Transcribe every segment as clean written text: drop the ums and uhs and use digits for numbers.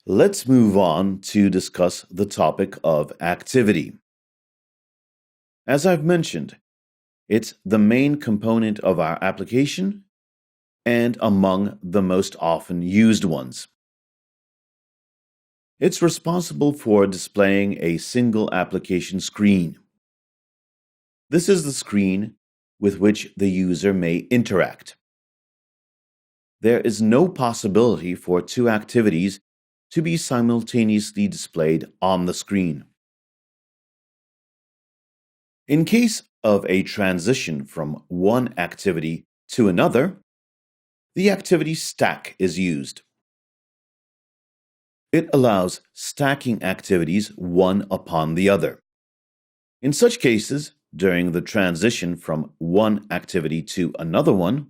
Let's move on to discuss the topic of activity. As I've mentioned, it's the main component of our application and among the most often used ones. It's responsible for displaying a single application screen. This is the screen with which the user may interact. There is no possibility for two activities to be simultaneously displayed on the screen. In case of a transition from one activity to another, the activity stack is used. It allows stacking activities one upon the other. In such cases, during the transition from one activity to another one,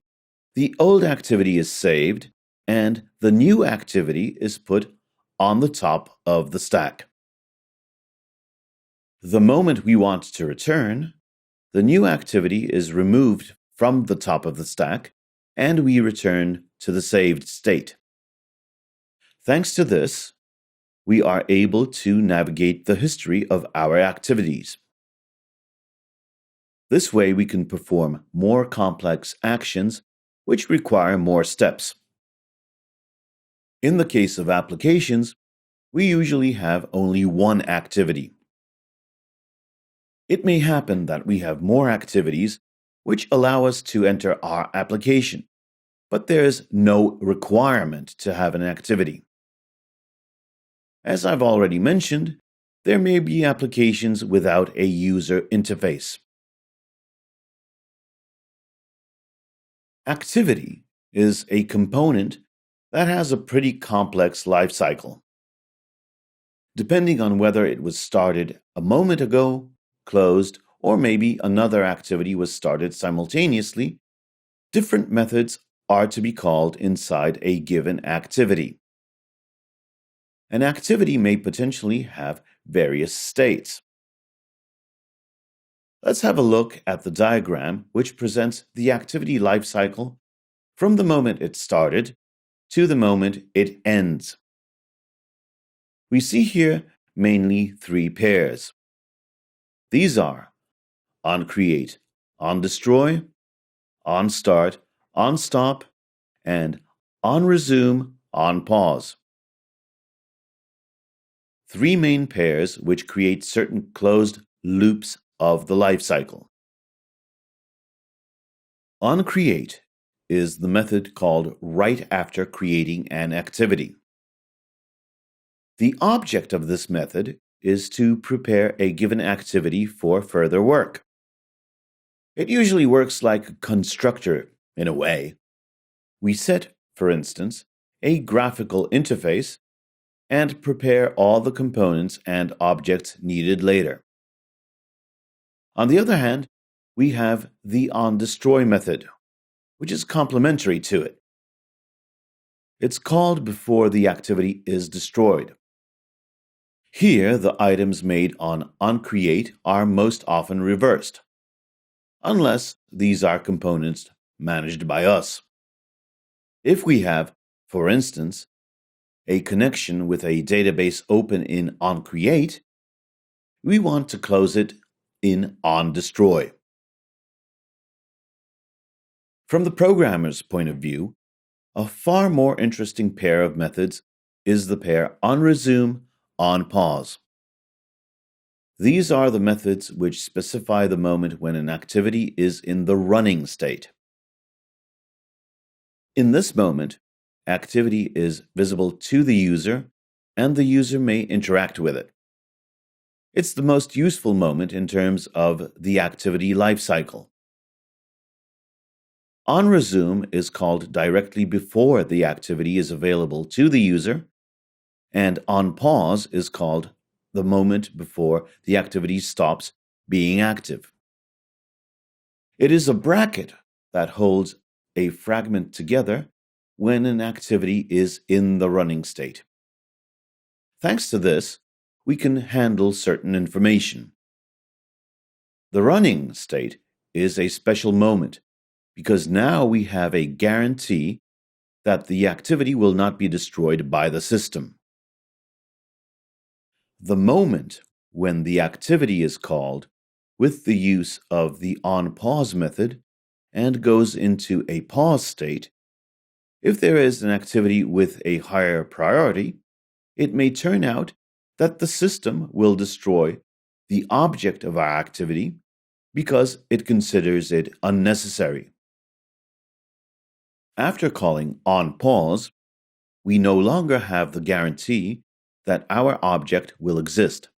the old activity is saved and the new activity is put on the top of the stack. The moment we want to return, the new activity is removed from the top of the stack and we return to the saved state. Thanks to this, we are able to navigate the history of our activities. This way we can perform more complex actions which require more steps. In the case of applications, we usually have only one activity. It may happen that we have more activities which allow us to enter our application, but there is no requirement to have an activity. As I've already mentioned, there may be applications without a user interface. Activity is a component that has a pretty complex life cycle. Depending on whether it was started a moment ago, closed, or maybe another activity was started simultaneously, different methods are to be called inside a given activity. An activity may potentially have various states. Let's have a look at the diagram which presents the activity life cycle from the moment it started to the moment it ends. We see here mainly three pairs. These are onCreate, onDestroy, onStart, onStop, and onResume, onPause. Three main pairs which create certain closed loops of the life cycle. OnCreate is the method called right after creating an activity. The object of this method is to prepare a given activity for further work. It usually works like a constructor in a way. We set, for instance, a graphical interface and prepare all the components and objects needed later. On the other hand, we have the onDestroy method, which is complementary to it. It's called before the activity is destroyed. Here, the items made on onCreate are most often reversed, unless these are components managed by us. If we have, for instance, a connection with a database open in onCreate, we want to close it in onDestroy. From the programmer's point of view, a far more interesting pair of methods is the pair onResume, onPause. These are the methods which specify the moment when an activity is in the running state. In this moment, activity is visible to the user, and the user may interact with it. It's the most useful moment in terms of the activity lifecycle. OnResume is called directly before the activity is available to the user, and onPause is called the moment before the activity stops being active. It is a bracket that holds a fragment together when an activity is in the running state. Thanks to this, we can handle certain information. The running state is a special moment because now we have a guarantee that the activity will not be destroyed by the system. The moment when the activity is called with the use of the on-pause method and goes into a pause state, if there is an activity with a higher priority, it may turn out that the system will destroy the object of our activity because it considers it unnecessary. After calling on pause, we no longer have the guarantee that our object will exist.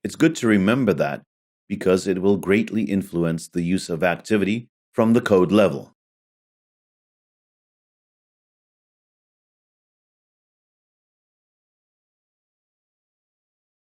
It's good to remember that because it will greatly influence the use of activity from the code level.